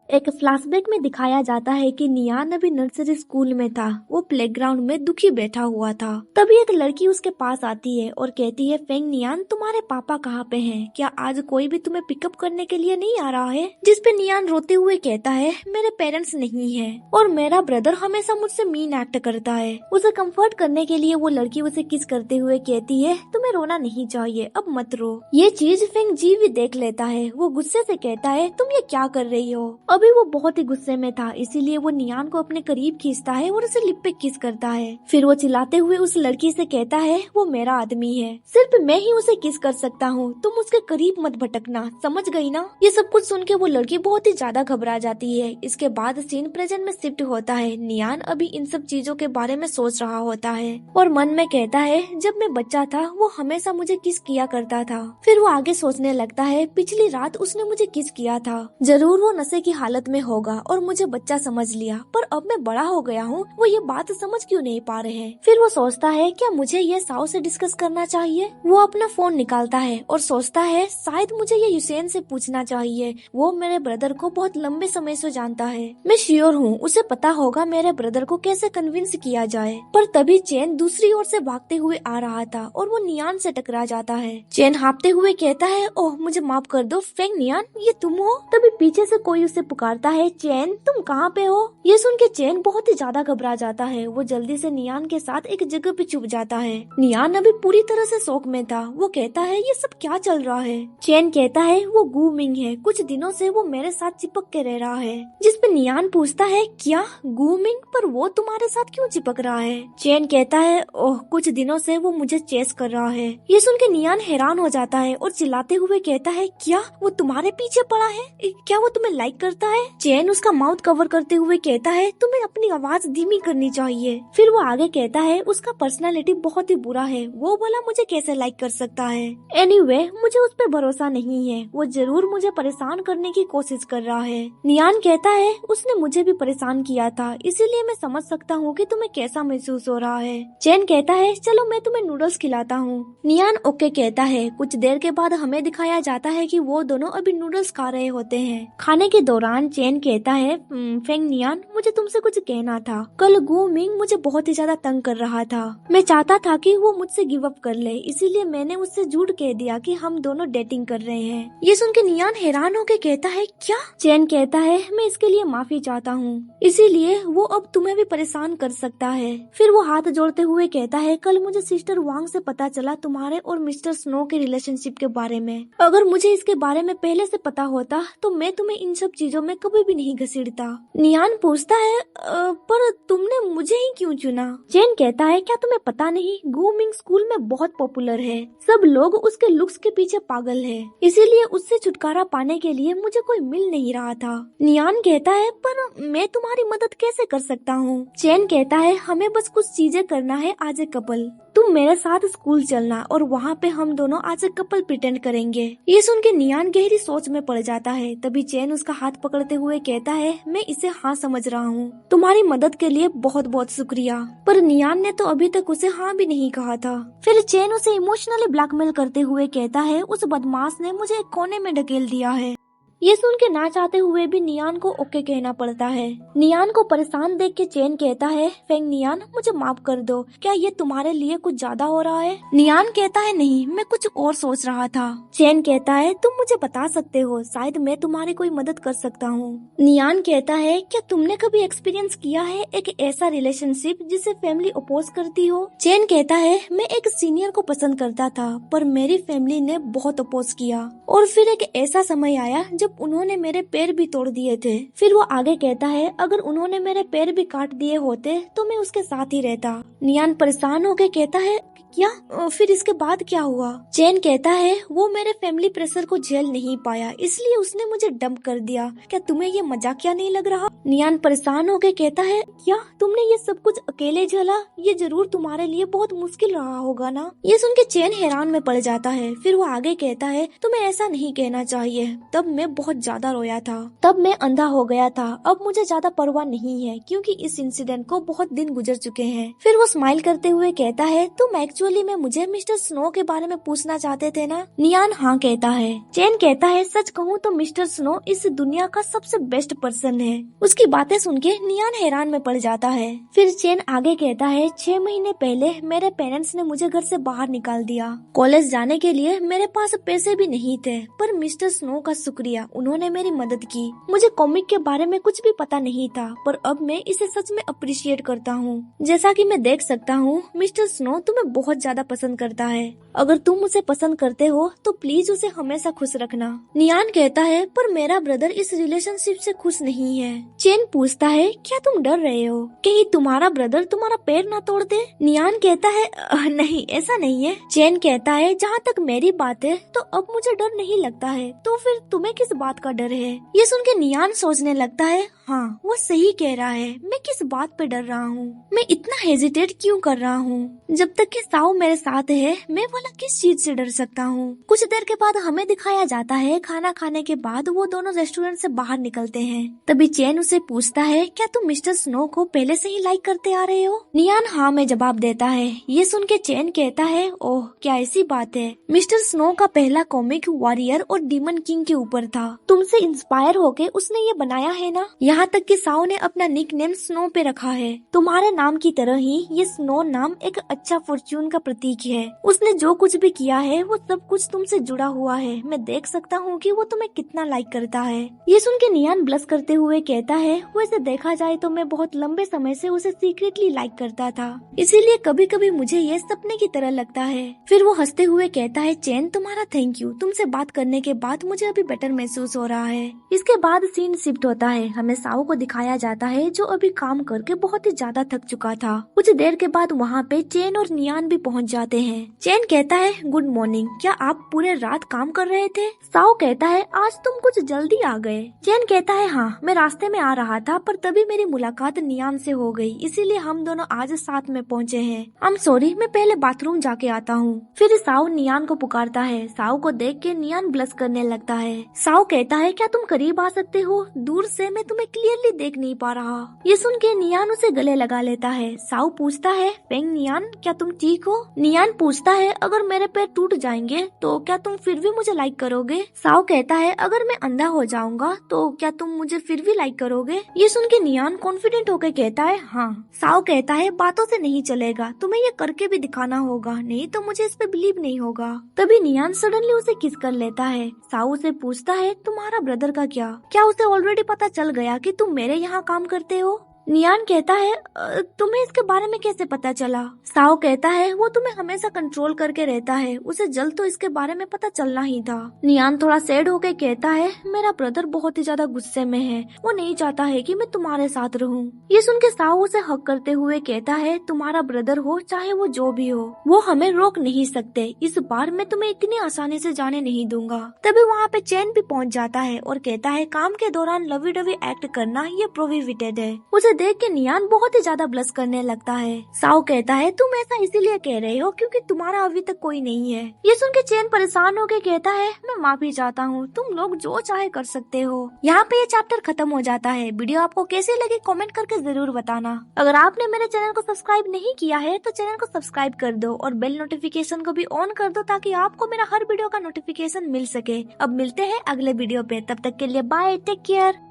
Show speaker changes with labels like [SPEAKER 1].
[SPEAKER 1] एक फ्लैशबैक में दिखाया जाता है कि नियान अभी नर्सरी स्कूल में था। वो प्लेग्राउंड में दुखी बैठा हुआ था। तभी एक लड़की उसके पास आती है और कहती है, फेंग नियान, तुम्हारे पापा कहाँ पे हैं? क्या आज कोई भी तुम्हें पिकअप करने के लिए नहीं आ रहा है? जिस पे नियान रोते हुए कहता है, मेरे पेरेंट्स नहीं है और मेरा ब्रदर हमेशा मुझसे मीन एक्ट करता है। उसे कंफर्ट करने के लिए वो लड़की उसे किस करते हुए कहती है, तुम्हें रोना नहीं चाहिए, अब मत रो। ये चीज फेंग जी भी देख लेता है। वो गुस्से से कहता है, तुम ये क्या कर रही हो? अभी वो बहुत ही गुस्से में था, इसीलिए वो नियान को अपने करीब खींचता है और उसे लिप पे किस करता है। फिर वो चिल्लाते हुए उस लड़की से कहता है, वो मेरा आदमी है, सिर्फ मैं ही उसे किस कर सकता हूँ, तुम उसके करीब मत भटकना, समझ गई ना? ये सब कुछ सुन के वो लड़की बहुत ही ज्यादा घबरा जाती है। इसके बाद सीन प्रेजेंट में शिफ्ट होता है। नियान अभी इन सब चीजों के बारे में सोच रहा होता है और मन में कहता है, जब मैं बच्चा था वो हमेशा मुझे किस किया करता था। फिर वो आगे सोचने लगता है, पिछली रात उसने मुझे किस किया था, जरूर वो नशे की हालत में होगा और मुझे बच्चा समझ लिया, पर अब मैं बड़ा हो गया हूँ, वो ये बात समझ क्यों नहीं पा रहे हैं। फिर वो सोचता है, क्या मुझे ये साउ से डिस्कस करना चाहिए? वो अपना फोन निकालता है और सोचता है, शायद मुझे ये यूसेन से पूछना चाहिए। वो मेरे ब्रदर को बहुत लंबे समय से जानता है, मैं श्योर हूँ उसे पता होगा मेरे ब्रदर को कैसे कन्विंस किया जाए। पर तभी चैन दूसरी ओर से भागते हुए आ रहा था और वो नियान से टकरा जाता है। चैन हाँफते हुए कहता है, ओह मुझे माफ कर दो फेंग नियान, ये तुम हो? तभी पीछे से कोई उसे पुकारता है, चैन तुम कहाँ पे हो? ये सुन के चैन बहुत ही ज्यादा घबरा जाता है। वो जल्दी से नियान के साथ एक जगह पे छुप जाता है। नियान अभी पूरी तरह से शौक में था। वो कहता है, ये सब क्या चल रहा है? चैन कहता है, वो गू मिंग है, कुछ दिनों से वो मेरे साथ चिपक के रह रहा है। जिस पे नियान पूछता है, क्या गू मिंग? पर वो तुम्हारे साथ क्यों चिपक रहा है? चैन कहता है, ओह कुछ दिनों से वो मुझे चेस कर रहा है। ये सुन के नियान हैरान हो जाता है और चिल्लाते हुए कहता है, क्या वो तुम्हारे पीछे पड़ा है? क्या वो तुम्हें लाइक करता है? चैन उसका माउथ कवर करते हुए कहता है, तुम्हें अपनी आवाज धीमी करनी चाहिए। फिर वो आगे कहता है, उसका पर्सनालिटी बहुत ही बुरा है, वो बोला मुझे कैसे लाइक कर सकता है? एनीवे, मुझे उस पर भरोसा नहीं है, वो जरूर मुझे परेशान करने की कोशिश कर रहा है। नियान कहता है, उसने मुझे भी परेशान किया था, इसीलिए मैं समझ सकता हूँ कि तुम्हें कैसा महसूस हो रहा है। चैन कहता है, चलो मैं तुम्हें नूडल्स खिलाता हूँ। नियान ओके कहता है। कुछ देर के बाद हमें दिखाया जाता है कि वो दोनों अभी नूडल्स खा रहे होते हैं। खाने के दौरान चैन कहता है, फेंग नियान, मुझे तुमसे कुछ कहना था। कल गू मिंग मुझे बहुत ही ज्यादा तंग कर रहा था। मैं चाहता था कि वो मुझसे गिव अप कर ले, इसीलिए मैंने उससे झूठ कह दिया कि हम दोनों डेटिंग कर रहे हैं। ये सुन के नियान हैरान होकर कहता है, क्या? चैन कहता है, मैं इसके लिए माफी चाहता हूँ, इसीलिए वो अब तुम्हें भी परेशान कर सकता है। फिर वो हाथ जोड़ते हुए कहता है, कल मुझे सिस्टर वांग से पता चला तुम्हारे और मिस्टर स्नो के रिलेशनशिप के बारे में। अगर मुझे इसके बारे में पहले से पता होता तो मैं तुम्हें इन सब चीजों में कभी भी नहीं घसीटता। नियान पूछता है, पर तुमने मुझे ही क्यों चुना? चैन कहता है, क्या तुम्हें पता नहीं, गू मिंग स्कूल में बहुत पॉपुलर है, सब लोग उसके लुक्स के पीछे पागल है, इसीलिए उससे छुटकारा पाने के लिए मुझे कोई मिल नहीं रहा था। नियान कहता है, पर मैं तुम्हारी मदद कैसे कर सकता हूँ? चैन कहता है, हमें बस कुछ चीजें करना है आज ए कपल। तुम मेरे साथ स्कूल चलना और वहाँ पे हम दोनों आज एक कपल प्रिटेंड करेंगे। ये सुन के नियान गहरी सोच में पड़ जाता है। तभी चैन उसका हाथ पकड़ते हुए कहता है, मैं इसे हाँ समझ रहा हूँ, तुम्हारी मदद के लिए बहुत बहुत शुक्रिया। पर नियान ने तो अभी तक उसे हाँ भी नहीं कहा था। फिर चैन उसे इमोशनली ब्लैकमेल करते हुए कहता है, उस बदमाश ने मुझे एक कोने में ढकेल दिया है। ये सुन के ना चाहते हुए भी नियान को ओके कहना पड़ता है। नियान को परेशान देख के चैन कहता है, फेंग नियान, मुझे माफ कर दो, क्या ये तुम्हारे लिए कुछ ज्यादा हो रहा है? नियान कहता है, नहीं, मैं कुछ और सोच रहा था। चैन कहता है, तुम मुझे बता सकते हो, शायद मैं तुम्हारी कोई मदद कर सकता हूँ। नियान कहता है, क्या तुमने कभी एक्सपीरियंस किया है एक ऐसा रिलेशनशिप जिसे फैमिली अपोज करती हो? चैन कहता है, मैं एक सीनियर को पसंद करता था, पर मेरी फैमिली ने बहुत अपोज किया और फिर एक ऐसा समय आया जब उन्होंने मेरे पैर भी तोड़ दिए थे। फिर वो आगे कहता है, अगर उन्होंने मेरे पैर भी काट दिए होते तो मैं उसके साथ ही रहता। नियान परेशान होकर कहता है, क्या? फिर इसके बाद क्या हुआ? चैन कहता है, वो मेरे फैमिली प्रेशर को झेल नहीं पाया, इसलिए उसने मुझे डंप कर दिया। क्या तुम्हें ये मजाकिया नहीं लग रहा? नियान परेशान होकर कहता है, क्या तुमने ये सब कुछ अकेले झेला? ये जरूर तुम्हारे लिए बहुत मुश्किल रहा होगा ना? ये सुन के चैन हैरान में पड़ जाता है। फिर वो आगे कहता है, तुम्हें ऐसा नहीं कहना चाहिए, तब मैं बहुत ज्यादा रोया था, तब मैं अंधा हो गया था, अब मुझे ज्यादा परवाह नहीं है क्योंकि इस इंसिडेंट को बहुत दिन गुजर चुके हैं। फिर वो स्माइल करते हुए कहता है, तुम एक्चुअली में मुझे मिस्टर स्नो के बारे में पूछना चाहते थे ना। नियान हाँ कहता है। चेन कहता है सच कहूँ तो मिस्टर स्नो इस दुनिया का सबसे बेस्ट पर्सन है। उसकी बातें सुन के नियान हैरान में पड़ जाता है। फिर चेन आगे कहता है 6 महीने पहले मेरे पेरेंट्स ने मुझे घर से बाहर निकाल दिया। कॉलेज जाने के लिए मेरे पास पैसे भी नहीं थे, पर मिस्टर स्नो का शुक्रिया, उन्होंने मेरी मदद की। मुझे कॉमिक के बारे में कुछ भी पता नहीं था, पर अब मैं इसे सच में अप्रिशिएट करता हूँ। जैसा कि मैं देख सकता हूँ मिस्टर स्नो तुम्हें बहुत ज्यादा पसंद करता है। अगर तुम उसे पसंद करते हो तो प्लीज उसे हमेशा खुश रखना। नियान कहता है पर मेरा ब्रदर इस रिलेशनशिप से खुश नहीं है। चेन पूछता है क्या तुम डर रहे हो कहीं तुम्हारा ब्रदर तुम्हारा पैर ना तोड़ दे? नियान कहता है नहीं ऐसा नहीं है। चेन कहता है जहाँ तक मेरी बात है तो अब मुझे डर नहीं लगता है, तो फिर तुम्हें किस बात का डर है? ये सुन के नियान सोचने लगता है हाँ वो सही कह रहा है, मैं किस बात पे डर रहा हूँ, मैं इतना हेजिटेट क्यों कर रहा हूँ? जब तक कि साउ मेरे साथ है मैं भला किस चीज से डर सकता हूँ? कुछ देर के बाद हमें दिखाया जाता है खाना खाने के बाद वो दोनों रेस्टोरेंट से बाहर निकलते हैं। तभी चेन उसे पूछता है क्या तुम मिस्टर स्नो को पहले से ही लाइक करते आ रहे हो? नियान हाँ में जवाब देता है। ये सुन के चेन कहता है ओह क्या ऐसी बात है। मिस्टर स्नो का पहला कॉमिक वॉरियर और डीमन किंग के ऊपर था, तुमसे इंस्पायर होके उसने ये बनाया है ना। यहाँ तक कि साउ ने अपना निक नेम स्नो पे रखा है। तुम्हारे नाम की तरह ही ये स्नो नाम एक अच्छा फॉर्च्यून का प्रतीक है। उसने जो कुछ भी किया है वो सब कुछ तुमसे जुड़ा हुआ है। मैं देख सकता हूँ कि वो तुम्हें कितना लाइक करता है। ये सुन के नियान ब्लश करते हुए कहता है वैसे देखा जाए तो मैं बहुत लंबे समय से उसे सीक्रेटली लाइक करता था, इसीलिए कभी कभी मुझे ये सपने की तरह लगता है। फिर वो हंसते हुए कहता है चेन तुम्हारा थैंक यू, तुमसे बात करने के बाद मुझे अभी बेटर महसूस हो रहा है। इसके बाद सीन शिफ्ट होता है। हमें साउ को दिखाया जाता है जो अभी काम करके बहुत ही ज्यादा थक चुका था। कुछ देर के बाद वहाँ पे चेन और नियान भी पहुँच जाते हैं। चेन कहता है गुड मॉर्निंग, क्या आप पूरे रात काम कर रहे थे? साउ कहता है आज तुम कुछ जल्दी आ गए। चेन कहता है हाँ मैं रास्ते में आ रहा था, पर तभी मेरी मुलाकात नियान से हो गई, इसीलिए हम दोनों आज साथ में पहुँचे हैं। आई एम सॉरी, मैं पहले बाथरूम जाके आता हूँ। फिर साउ नियान को पुकारता है। साउ को देख के नियान ब्लश करने लगता है। साउ कहता है क्या तुम करीब आ सकते हो, दूर से मैं तुम्हें क्लियरली देख नहीं पा रहा। ये सुन के नियान उसे गले लगा लेता है। साउ पूछता है फेंग नियान क्या तुम ठीक हो? नियान पूछता है अगर मेरे पैर टूट जाएंगे तो क्या तुम फिर भी मुझे लाइक करोगे? साउ कहता है अगर मैं अंधा हो जाऊंगा तो क्या तुम मुझे फिर भी लाइक करोगे? ये सुन के नियान कॉन्फिडेंट होकर कहता है हाँ। साउ कहता है बातों से नहीं चलेगा, तुम्हें ये करके भी दिखाना होगा, नहीं तो मुझे इस पे बिलीव नहीं होगा। तभी नियान सडनली उसे किस कर लेता है। साउ से पूछता है तुम्हारा ब्रदर का क्या उसे ऑलरेडी पता चल गया कि तुम मेरे यहाँ काम करते हो? नियान कहता है तुम्हें इसके बारे में कैसे पता चला? साओ कहता है वो तुम्हें हमेशा कंट्रोल करके रहता है, उसे जल्द तो इसके बारे में पता चलना ही था। नियान थोड़ा सैड होकर कहता है मेरा ब्रदर बहुत ही ज्यादा गुस्से में है, वो नहीं चाहता है कि मैं तुम्हारे साथ रहूं। ये सुन के साओ उसे हक करते हुए कहता है तुम्हारा ब्रदर हो चाहे वो जो भी हो, वो हमें रोक नहीं सकते, इस बार मैं तुम्हें इतनी आसानी से जाने नहीं दूंगा। तभी वहाँ पे चैन भी पहुँच जाता है और कहता है काम के दौरान लवी डवी एक्ट करना ये प्रोहिबिटेड है। उसे देख के नियान बहुत ही ज्यादा ब्लश करने लगता है। साओ कहता है तुम ऐसा इसीलिए कह रहे हो क्योंकि तुम्हारा अभी तक कोई नहीं है। ये सुन के चैन परेशान होकर कहता है मैं माफी चाहता हूँ, तुम लोग जो चाहे कर सकते हो। यहाँ पे ये चैप्टर खत्म हो जाता है। वीडियो आपको कैसे लगी कमेंट करके जरूर बताना। अगर आपने मेरे चैनल को सब्सक्राइब नहीं किया है तो चैनल को सब्सक्राइब कर दो और बेल नोटिफिकेशन को भी ऑन कर दो ताकि आपको मेरा हर वीडियो का नोटिफिकेशन मिल सके। अब मिलते हैं अगले वीडियो पे, तब तक के लिए बाय, टेक केयर।